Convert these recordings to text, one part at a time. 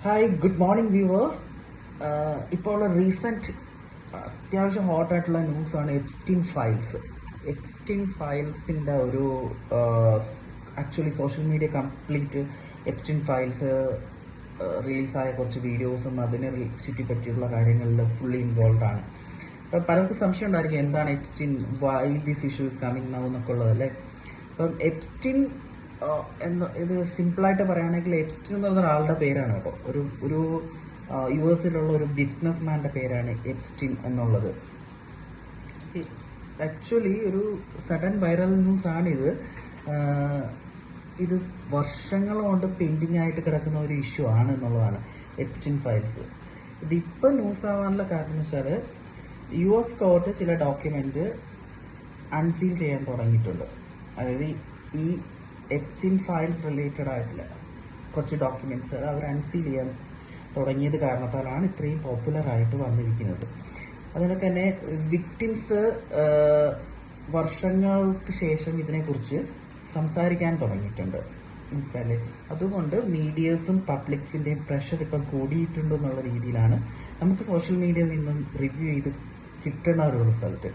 Hi, good morning viewers. ഇപ്പോൾ ഉള്ള recent അത്യാവശ്യം ഹോട്ടായിട്ടുള്ള ന്യൂസാണ് എപ്സ്റ്റീൻ ഫയൽസ്. എപ്സ്റ്റീൻ ഫയൽസിൻ്റെ ഒരു actually social media complete Epstein files റിലീസായ കുറച്ച് വീഡിയോസും അതിനെ ചുറ്റിപ്പറ്റിയുള്ള കാര്യങ്ങളിൽ ഫുള്ളി ഇൻവോൾവ് ആണ്. അപ്പം പലർക്കും സംശയം ഉണ്ടായിരിക്കും എന്താണ് Epstein, why this issue is coming now എന്നൊക്കെ ഉള്ളതല്ലേ. അപ്പം എപ്സ്റ്റീൻ ഇത് സിമ്പിളായിട്ട് പറയുകയാണെങ്കിൽ എപ്സ്റ്റീൻ എന്ന് പറഞ്ഞ ഒരാളുടെ പേരാണ് കേട്ടോ. ഒരു യു എസിലുള്ള ഒരു ബിസിനസ് മാൻ്റെ പേരാണ് എപ്സ്റ്റീൻ എന്നുള്ളത്. ആക്ച്വലി ഒരു സഡൻ വൈറൽ ന്യൂസ് ആണിത്. ഇത് വർഷങ്ങൾ കൊണ്ട് പെൻഡിങ് ആയിട്ട് കിടക്കുന്ന ഒരു ഇഷ്യൂ ആണ് എന്നുള്ളതാണ് എപ്സ്റ്റീൻ ഫയൽസ്. ഇതിപ്പോൾ ന്യൂസ് ആവാനുള്ള കാരണം എന്ന് വെച്ചാൽ യു എസ് കോർട്ട് ചില ഡോക്യുമെന്റ് അൺസീൽ ചെയ്യാൻ തുടങ്ങിയിട്ടുണ്ട്. അതായത് ഈ എപ്സ്റ്റീൻ ഫയൽസ് റിലേറ്റഡ് ആയിട്ടുള്ള കുറച്ച് ഡോക്യുമെന്റ്സ് അവർ അൺസീൽ ചെയ്യാൻ തുടങ്ങിയത് കാരണത്താലാണ് ഇത്രയും പോപ്പുലർ ആയിട്ട് വന്നിരിക്കുന്നത്. അതിനൊക്കെ തന്നെ വിക്ടിംസ് വർഷങ്ങൾക്ക് ശേഷം ഇതിനെക്കുറിച്ച് സംസാരിക്കാൻ തുടങ്ങിയിട്ടുണ്ട്. മനസ്സിലായില്ലേ? അതുകൊണ്ട് മീഡിയസും പബ്ലിക്സിന്റെയും പ്രഷർ ഇപ്പം കൂടിയിട്ടുണ്ട് എന്നുള്ള രീതിയിലാണ് നമുക്ക് സോഷ്യൽ മീഡിയയിൽ നിന്നും റിവ്യൂ ചെയ്ത് കിട്ടുന്ന ഒരു റിസൾട്ട്.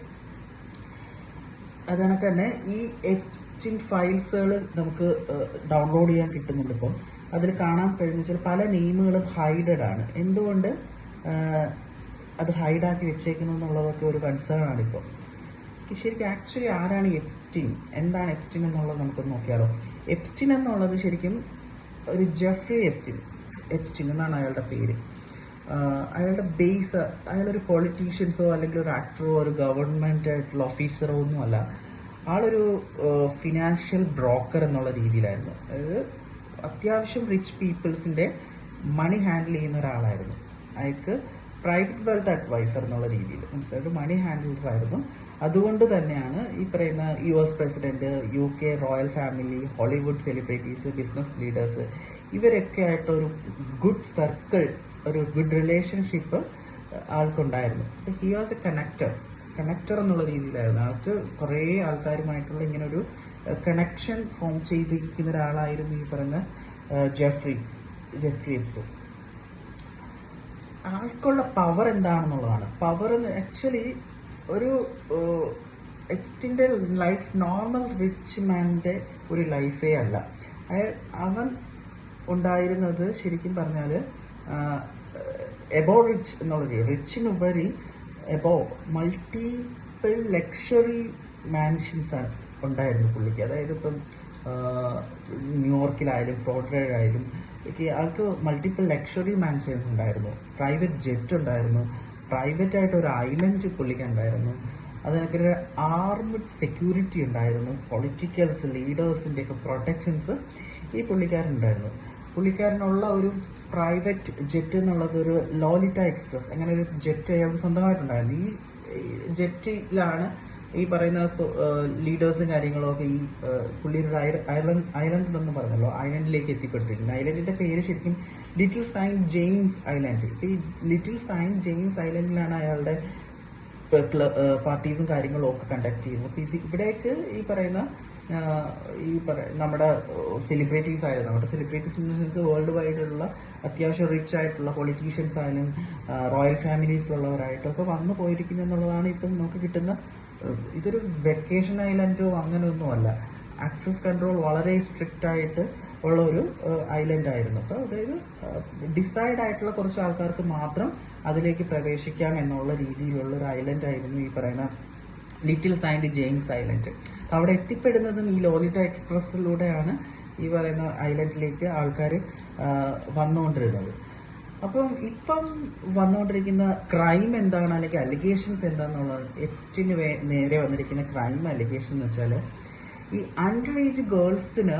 അതുകണക്ക് തന്നെ ഈ എപ്സ്റ്റീൻ ഫയൽസുകൾ നമുക്ക് ഡൗൺലോഡ് ചെയ്യാൻ കിട്ടുന്നുണ്ട്. ഇപ്പം അതിൽ കാണാൻ കഴിഞ്ഞ വെച്ചാൽ പല നെയിമുകളും ഹൈഡഡ് ആണ്. എന്തുകൊണ്ട് അത് ഹൈഡാക്കി വെച്ചേക്കുന്നു എന്നുള്ളതൊക്കെ ഒരു കൺസേൺ ആണ് ഇപ്പോൾ. ശരിക്കും ആക്ച്വലി ആരാണ് എപ്സ്റ്റീൻ, എന്താണ് എപ്സ്റ്റീൻ എന്നുള്ളത് നമുക്ക് നോക്കിയാലോ. എപ്സ്റ്റീൻ എന്നുള്ളത് ശരിക്കും ഒരു ജെഫ്രി എപ്സ്റ്റീൻ എന്നാണ് അയാളുടെ പേര്. അയാളുടെ ബേസ്, അയാളൊരു പൊളിറ്റീഷ്യൻസോ അല്ലെങ്കിൽ ഒരു ആക്ടറോ ഒരു ഗവൺമെന്റ് ആയിട്ടുള്ള ഓഫീസറോ ഒന്നുമല്ല. ആളൊരു ഫിനാൻഷ്യൽ ബ്രോക്കർ എന്നുള്ള രീതിയിലായിരുന്നു. അതായത് അത്യാവശ്യം റിച്ച് പീപ്പിൾസിന്റെ മണി ഹാൻഡിൽ ചെയ്യുന്ന ഒരാളായിരുന്നു. അയാൾക്ക് പ്രൈവറ്റ് വെൽത്ത് അഡ്വൈസർ എന്നുള്ള രീതിയിൽ മനസ്സിലായിട്ട് മണി ഹാൻഡിലർ ആയിരുന്നു. അതുകൊണ്ട് തന്നെയാണ് ഈ പറയുന്ന U S president, U K royal family, Hollywood celebrities, business leaders ഇവരൊക്കെ ആയിട്ടൊരു ഗുഡ് സർക്കിൾ, ഒരു ഗുഡ് റിലേഷൻഷിപ്പ് ആൾക്കുണ്ടായിരുന്നു. അപ്പോൾ ഹി വാസ് എ കണക്ടർ എന്നുള്ള രീതിയിലായിരുന്നു. ആൾക്ക് കുറേ ആൾക്കാരുമായിട്ടുള്ള ഇങ്ങനെ ഒരു കണക്ഷൻ ഫോം ചെയ്തിരിക്കുന്ന ഒരാളായിരുന്നു ഈ പറയുന്ന ജെഫ്രി എപ്സ്റ്റീൻ. ആൾക്കുള്ള പവർ എന്താണെന്നുള്ളതാണ്. പവർ ആക്ച്വലി ഒരു എപ്സ്റ്റീൻ്റെ ലൈഫ് നോർമൽ റിച്ച് മാൻ്റെ ഒരു ലൈഫേ അല്ല. അവൻ ഉണ്ടായിരുന്നത് ശരിക്കും പറഞ്ഞാൽ എബോ റിച്ച് എന്നുള്ള റിച്ചിനുപരി എബോ മൾട്ടിപ്പിൾ ലക്ഷറി മാൻഷൻസ് ഉണ്ടായിരുന്നു പുള്ളിക്ക്. അതായത് ഇപ്പം ന്യൂയോർക്കിലായാലും ഫ്ലോറിഡയിലായാലും ആൾക്ക് മൾട്ടിപ്പിൾ ലക്ഷറി മാൻഷൻസ് ഉണ്ടായിരുന്നു. പ്രൈവറ്റ് ജെറ്റ് ഉണ്ടായിരുന്നു. പ്രൈവറ്റ് ആയിട്ട് ഒരു ഐലൻഡ് പുള്ളിക്ക് ഉണ്ടായിരുന്നു. അതിനൊക്കെ ഒരു ആർമഡ് സെക്യൂരിറ്റി ഉണ്ടായിരുന്നു. പൊളിറ്റിക്കൽസ് ലീഡേഴ്സിൻ്റെ ഒക്കെ പ്രൊട്ടക്ഷൻസ് ഈ പുള്ളിക്കാരനുണ്ടായിരുന്നു. പുള്ളിക്കാരനുള്ള ഒരു പ്രൈവറ്റ് ജെറ്റ് എന്നുള്ളത് ഒരു ലോലിറ്റ എക്സ്പ്രസ്, അങ്ങനെ ഒരു ജെറ്റ് അയാൾക്ക് സ്വന്തമായിട്ടുണ്ടായിരുന്നു. ഈ ജെറ്റിലാണ് ഈ പറയുന്ന ലീഡേഴ്സും കാര്യങ്ങളും ഒക്കെ ഈ പുള്ളിയുടെ ഐലൻഡ് എന്ന് പറഞ്ഞല്ലോ, ഐലൻഡിലേക്ക് എത്തിപ്പെട്ടിരിക്കുന്നത്. ഐലൻഡിന്റെ പേര് ശരിക്കും ലിറ്റിൽ സെയിന്റ് ജെയിംസ് ഐലൻഡ്. ഇപ്പൊ ഈ ലിറ്റിൽ സെയിന്റ് ജെയിംസ് ഐലൻഡിലാണ് അയാളുടെ പാർട്ടീസും കാര്യങ്ങളും ഒക്കെ കണ്ടക്ട് ചെയ്യുന്നത്. അപ്പൊ ഇവിടേക്ക് ഈ പറയുന്ന നമ്മുടെ സെലിബ്രിറ്റീസ് ആയാലും, നമ്മുടെ celebrities in the sense world വൈഡുള്ള അത്യാവശ്യം റിച്ച് ആയിട്ടുള്ള പൊളിറ്റീഷ്യൻസ് ആയാലും റോയൽ ഫാമിലീസിലുള്ളവരായിട്ടൊക്കെ വന്നു പോയിരിക്കുന്നു എന്നുള്ളതാണ് ഇപ്പം നമുക്ക് കിട്ടുന്ന. ഇതൊരു വെക്കേഷൻ ഐലൻഡോ അങ്ങനെയൊന്നും അല്ല. ആക്സസ് കൺട്രോൾ വളരെ സ്ട്രിക്റ്റ് ആയിട്ട് ഉള്ള ഒരു ഐലൻഡ് ആയിരുന്നു. അപ്പോൾ അതായത് ഡിസൈഡ് ആയിട്ടുള്ള കുറച്ച് ആൾക്കാർക്ക് മാത്രം അതിലേക്ക് പ്രവേശിക്കാം എന്നുള്ള രീതിയിലുള്ള ഒരു ഐലൻഡ് ആയിരുന്നു ഈ പറയുന്ന ലിറ്റിൽ സെയിന്റ് ജെയിംസ് ഐലൻഡ്. അവിടെ എത്തിപ്പെടുന്നതും ഈ ലോലിറ്റ എക്സ്പ്രസ്സിലൂടെയാണ് ഈ പറയുന്ന ഐലൻഡിലേക്ക് ആൾക്കാർ വന്നുകൊണ്ടിരുന്നത്. അപ്പം ഇപ്പം വന്നുകൊണ്ടിരിക്കുന്ന ക്രൈം എന്താണ്, അല്ലെങ്കിൽ അലിഗേഷൻസ് എന്താണെന്നുള്ളത്, എപ്സ്റ്റീന് നേരെ വന്നിരിക്കുന്ന ക്രൈം അലിഗേഷൻ എന്ന് വെച്ചാൽ ഈ അണ്ടർ ഏജ് ഗേൾസിന്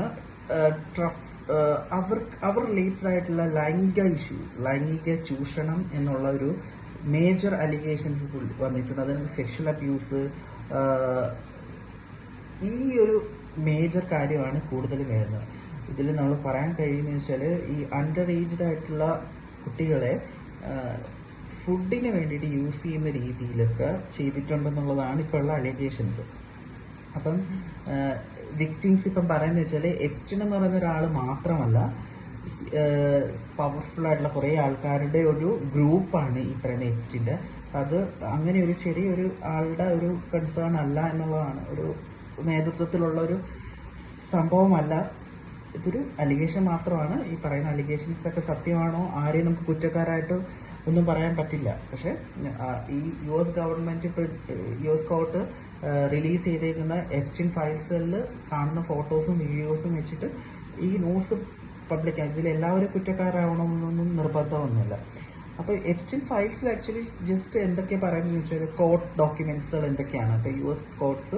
അവർ റിലേറ്റഡ് ആയിട്ടുള്ള ലൈംഗിക ചൂഷണം എന്നുള്ള ഒരു മേജർ അലിഗേഷൻസ് വന്നിട്ടുണ്ട്. അതിന് സെക്ഷൽ അബ്യൂസ്, ഈ ഒരു മേജർ കാര്യമാണ് കൂടുതൽ വരുന്നത്. ഇതിൽ നമ്മൾ പറയാൻ കഴിയുന്നത് വെച്ചാൽ ഈ അണ്ടർ ഏജ്ഡ് ആയിട്ടുള്ള കുട്ടികളെ ഫുഡിന് വേണ്ടിയിട്ട് യൂസ് ചെയ്യുന്ന രീതിയിലൊക്കെ ചെയ്തിട്ടുണ്ടെന്നുള്ളതാണ് ഇപ്പോൾ ഉള്ള അലിഗേഷൻസ്. അപ്പം വിക്ടിംസ് ഇപ്പം പറയുന്നത് വെച്ചാൽ എപ്സ്റ്റീൻ എന്ന് പറയുന്ന ഒരാൾ മാത്രമല്ല, പവർഫുൾ ആയിട്ടുള്ള കുറേ ആൾക്കാരുടെ ഒരു ഗ്രൂപ്പാണ് ഈ പറയുന്ന എപ്സ്റ്റീൻ്റെ. അത് അങ്ങനെ ഒരു ചെറിയൊരു ആളുടെ ഒരു കൺസേൺ അല്ല എന്നുള്ളതാണ്, ഒരു നേതൃത്വത്തിലുള്ള ഒരു സംഭവമല്ല. ഇതൊരു അലിഗേഷൻ മാത്രമാണ്. ഈ പറയുന്ന അലിഗേഷൻസ് ഒക്കെ സത്യമാണോ, ആരെയും നമുക്ക് കുറ്റക്കാരായിട്ട് ഒന്നും പറയാൻ പറ്റില്ല. പക്ഷെ ഈ US ഗവൺമെന്റ് ഇപ്പോൾ US കോർട്ട് റിലീസ് ചെയ്തേക്കുന്ന എപ്സ്റ്റീൻ ഫയൽസുകളിൽ കാണുന്ന ഫോട്ടോസും വീഡിയോസും വെച്ചിട്ട് ഈ ന്യൂസ് പബ്ലിക് ഇതിൽ എല്ലാവരും കുറ്റക്കാരാവണമെന്നൊന്നും നിർബന്ധമൊന്നുമില്ല. അപ്പോൾ എപ്സ്റ്റീൻ ഫയൽസിൽ ആക്ച്വലി ജസ്റ്റ് എന്തൊക്കെ പറയുന്നത് വെച്ചാൽ കോർട്ട് ഡോക്യുമെന്റ്സുകൾ എന്തൊക്കെയാണ്. അപ്പോൾ US കോർട്ട്സ്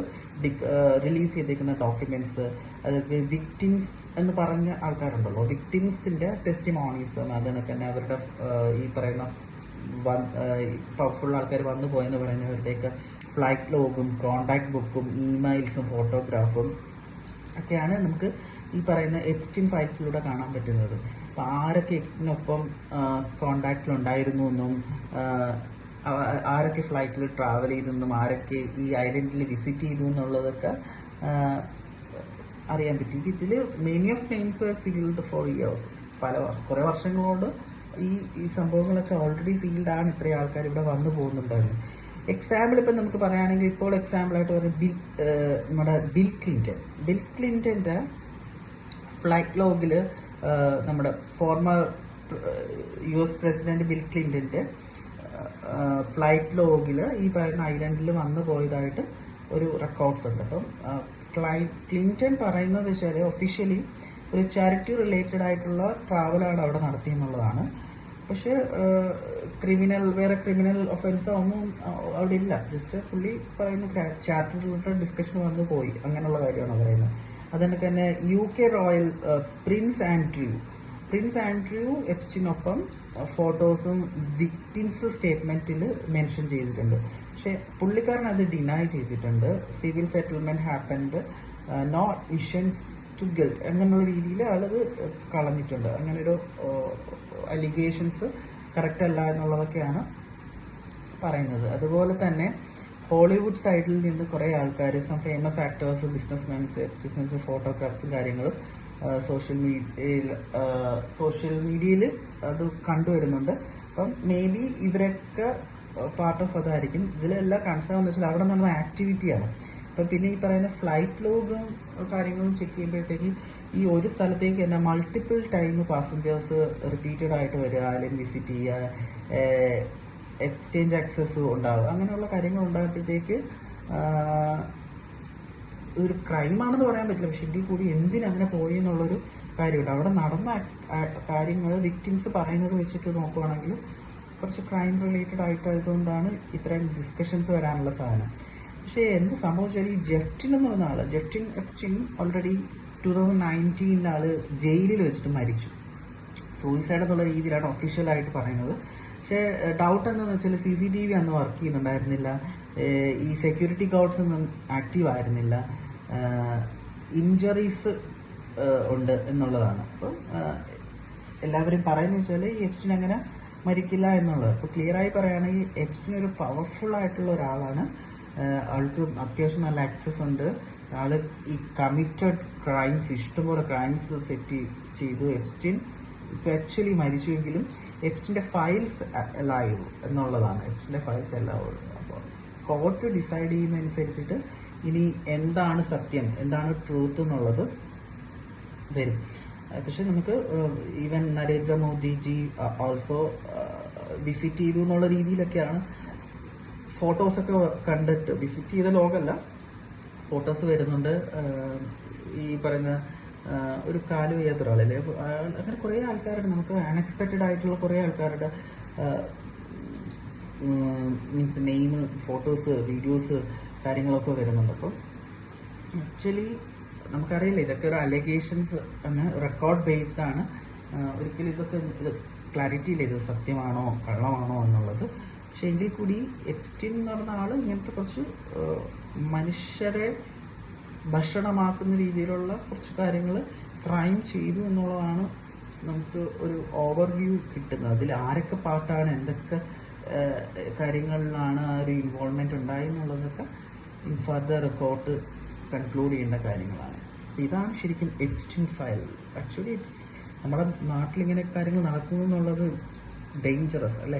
റിലീസ് ചെയ്തേക്കുന്ന ഡോക്യുമെന്റ്സ്, അതായത് വിക്ടിംസ് എന്ന് പറഞ്ഞ ആൾക്കാരുണ്ടല്ലോ, വിക്ടിംസിന്റെ ടെസ്റ്റിമോണീസ്, അതിനൊക്കെ തന്നെ അവരുടെ ഈ പറയുന്ന പവർഫുൾ ആൾക്കാർ വന്നു പോയെന്ന് പറയുന്നവരുടെയൊക്കെ ഫ്ലൈറ്റ് ലോഗും കോണ്ടാക്ട് ബുക്കും ഇമെയിൽസും ഫോട്ടോഗ്രാഫും ഒക്കെയാണ് നമുക്ക് ഈ പറയുന്ന എപ്സ്റ്റീൻ ഫയൽസിലൂടെ കാണാൻ പറ്റുന്നത്. അപ്പോൾ ആരൊക്കെ എപ്സ്റ്റീനൊപ്പം കോണ്ടാക്റ്റിലുണ്ടായിരുന്നു എന്നും ആരൊക്കെ ഫ്ലൈറ്റിൽ ട്രാവൽ ചെയ്തെന്നും ആരൊക്കെ ഈ ഐലൻഡിൽ വിസിറ്റ് ചെയ്തു എന്നുള്ളതൊക്കെ അറിയാൻ പറ്റും. ഇതിൽ many of names were sealed for years. കുറേ വർഷങ്ങളോട് ഈ സംഭവങ്ങളൊക്കെ ഓൾറെഡി സീൽഡ് ആണ്. ഇത്രയും ആൾക്കാർ ഇവിടെ വന്നു പോകുന്നുണ്ടായിരുന്നു. എക്സാമ്പിൾ ഇപ്പം നമുക്ക് പറയുകയാണെങ്കിൽ, ഇപ്പോൾ എക്സാമ്പിളായിട്ട് പറയുന്നത് നമ്മുടെ ബിൽ ക്ലിൻ്റൻ്റെ ഫ്ലൈറ്റ് ലോഗിൽ നമ്മുടെ ഫോർമർ US പ്രസിഡന്റ് ബിൽ ക്ലിൻ്റൻ്റെ ഫ്ലൈറ്റ് ലോഗിൽ ഈ പറയുന്ന ഐലൻഡിൽ വന്നു പോയതായിട്ട് ഒരു റെക്കോർഡ്സ് ഉണ്ട്. അപ്പം ക്ലിൻ്റൺ പറയുന്നത് വെച്ചാൽ ഒഫീഷ്യലി ഒരു ചാരിറ്റി റിലേറ്റഡ് ആയിട്ടുള്ള ട്രാവലാണ് അവിടെ നടത്തിയെന്നുള്ളതാണ്. പക്ഷെ വേറെ ക്രിമിനൽ ഒഫൻസോ ഒന്നും അവിടെ ഇല്ല. ജസ്റ്റ് പുള്ളി പറയുന്ന ചാരിറ്റി റിലേറ്റഡ് ഡിസ്കഷൻ വന്നു പോയി, അങ്ങനെയുള്ള കാര്യമാണ് പറയുന്നത്. അതുകൊണ്ട് തന്നെ UK റോയൽ പ്രിൻസ് ആൻഡ്രൂ എപ്സ്റ്റീനൊപ്പം ഫോട്ടോസും വിക്ടിംസ് സ്റ്റേറ്റ്മെന്റിൽ മെൻഷൻ ചെയ്തിട്ടുണ്ട്. പക്ഷെ പുള്ളിക്കാരൻ അത് ഡിനൈ ചെയ്തിട്ടുണ്ട്. Civil settlement happened, no missions to guilt അങ്ങനെയുള്ള രീതിയിൽ ആളത് കളഞ്ഞിട്ടുണ്ട്. അങ്ങനെയൊരു അലിഗേഷൻസ് കറക്റ്റ് അല്ല എന്നുള്ളതൊക്കെയാണ് പറയുന്നത്. അതുപോലെ തന്നെ ഹോളിവുഡ് സൈഡിൽ നിന്ന് കുറേ ആൾക്കാർ, ഫേമസ് ആക്ടേഴ്സ്, ബിസിനസ്മാൻസ്, ഫോട്ടോഗ്രാഫ്സും കാര്യങ്ങളും സോഷ്യൽ മീഡിയയിൽ അത് കണ്ടുവരുന്നുണ്ട്. അപ്പം മേ ബി ഇവരൊക്കെ പാർട്ട് ഓഫ് അതായിരിക്കും. ഇതിലെല്ലാം കൺസേൺ എന്ന് വെച്ചാൽ അവിടെ നടന്ന ആക്ടിവിറ്റിയാണ്. അപ്പം പിന്നെ ഈ പറയുന്ന ഫ്ലൈറ്റ് ലോഗും കാര്യങ്ങളും ചെക്ക് ചെയ്യുമ്പോഴത്തേക്ക് ഈ ഒരു സ്ഥലത്തേക്ക് തന്നെ മൾട്ടിപ്പിൾ ടൈം പാസഞ്ചേഴ്സ് റിപ്പീറ്റഡ് ആയിട്ട് വരിക, അല്ലെങ്കിൽ വിസിറ്റ് ചെയ്യുക, എക്സ്ചേഞ്ച് ആക്സസ് ഉണ്ടാവുക, അങ്ങനെയുള്ള കാര്യങ്ങൾ ഉണ്ടാകുമ്പോഴത്തേക്ക് ഇതൊരു ക്രൈമാണെന്ന് പറയാൻ പറ്റില്ല. പക്ഷെ ഇതിൽ കൂടി എന്തിനങ്ങനെ പോയി എന്നുള്ളൊരു കാര്യമുണ്ട്. അവിടെ നടന്ന കാര്യങ്ങൾ വിക്ടിംസ് പറയുന്നത് വെച്ചിട്ട് നോക്കുകയാണെങ്കിൽ കുറച്ച് ക്രൈം റിലേറ്റഡ് ആയിട്ടായതുകൊണ്ടാണ് ഇത്രയും ഡിസ്കഷൻസ് വരാനുള്ള സാധനം. പക്ഷേ എന്ത് സംഭവിച്ചാൽ ഈ ജെഫ്റ്റിൻ എന്ന് പറയുന്ന ആള്, എപ്സ്റ്റീൻ ഓൾറെഡി 2019 ആള് ജയിലിൽ വെച്ചിട്ട് മരിച്ചു. സൂയിസൈഡ് എന്നുള്ള രീതിയിലാണ് ഒഫീഷ്യലായിട്ട് പറയുന്നത്. പക്ഷേ ഡൗട്ട് എന്താണെന്ന് വെച്ചാൽ CCTV അന്ന് വർക്ക് ചെയ്യുന്നുണ്ടായിരുന്നില്ല, ഈ സെക്യൂരിറ്റി ഗാർഡ്സ് ഒന്നും ആക്റ്റീവ് ആയിരുന്നില്ല, ഇഞ്ചറീസ് ഉണ്ട് എന്നുള്ളതാണ്. അപ്പം എല്ലാവരും പറയുന്നത് വെച്ചാൽ ഈ എപ്സ്റ്റീൻ അങ്ങനെ മരിക്കില്ല എന്നുള്ളത്. അപ്പോൾ ക്ലിയറായി പറയുകയാണെങ്കിൽ എപ്സ്റ്റീൻ ഒരു പവർഫുൾ ആയിട്ടുള്ള ഒരാളാണ്. ആൾക്ക് അത്യാവശ്യം നല്ല ആക്സസ് ഉണ്ട്. ആള് ഈ കമ്മിറ്റഡ് ക്രൈംസ്, ഇഷ്ടംപോലെ ക്രൈംസ് സെറ്റ് ചെയ്തു. എപ്സ്റ്റീൻ ഇപ്പം ആക്ച്വലി മരിച്ചുവെങ്കിലും എപ്സ്റ്റീൻ്റെ ഫയൽസ് ലൈവ് എന്നുള്ളതാണ്. എപ്സ്റ്റീൻ്റെ ഫയൽസ് എല്ലാം ഉള്ളൂ. അപ്പോൾ കോർട്ട് ഡിസൈഡ് ചെയ്യുന്നതനുസരിച്ചിട്ട് ഇനി എന്താണ് സത്യം, എന്താണ് ട്രൂത്ത് എന്നുള്ളത് വരും. പക്ഷെ നമുക്ക് ഈവൻ നരേന്ദ്രമോദിജി ഓൾസോ വിസിറ്റ് ചെയ്തു എന്നുള്ള രീതിയിലൊക്കെയാണ് ഫോട്ടോസൊക്കെ കണ്ടിട്ട്, വിസിറ്റ് ചെയ്ത ലോകമല്ല, ഫോട്ടോസ് വരുന്നുണ്ട്. ഈ പറയുന്ന ഒരു കാല് വയ്യാത്ത ഒരാളല്ലേ, അങ്ങനെ കുറേ ആൾക്കാരുടെ, നമുക്ക് അൺഎക്സ്പെക്റ്റഡ് ആയിട്ടുള്ള കുറേ ആൾക്കാരുടെ മീൻസ് നെയിം, ഫോട്ടോസ്, വീഡിയോസ് കാര്യങ്ങളൊക്കെ വരുന്നുണ്ട്. അപ്പം ആക്ച്വലി നമുക്കറിയില്ല, ഇതൊക്കെ ഒരു അലിഗേഷൻസ് ആണ്, റെക്കോർഡ് ബേസ്ഡ് ആണ്. ഒരിക്കലും ഇതൊക്കെ ക്ലാരിറ്റി ഇല്ല ഇത് സത്യമാണോ കള്ളമാണോ എന്നുള്ളത്. പക്ഷെ എങ്കിൽ കൂടി എപ്സ്റ്റീൻ എന്ന് പറഞ്ഞ ആൾ ഇങ്ങനത്തെ കുറച്ച് മനുഷ്യരെ ഭക്ഷണമാക്കുന്ന രീതിയിലുള്ള കുറച്ച് കാര്യങ്ങൾ ക്രൈം ചെയ്തു എന്നുള്ളതാണ് നമുക്ക് ഒരു ഓവർവ്യൂ കിട്ടുന്നത്. അതിൽ ആരൊക്കെ പാർട്ടാണ്, എന്തൊക്കെ കാര്യങ്ങളിലാണ് ആ ഒരു ഇൻവോൾവ്മെന്റ് ഉണ്ടായി എന്നുള്ളതൊക്കെ ഇൻ ഫർദർ റിപ്പോർട്ട് കൺക്ലൂഡ് ചെയ്യേണ്ട കാര്യങ്ങളാണ്. ഇതാണ് ശരിക്കും എപ്സ്റ്റീൻ ഫയൽ. ആക്ച്വലി ഇറ്റ്സ് നമ്മുടെ നാട്ടിലിങ്ങനെ കാര്യങ്ങൾ നടക്കുന്നു എന്നുള്ളത് ഡേഞ്ചറസ് അല്ലേ?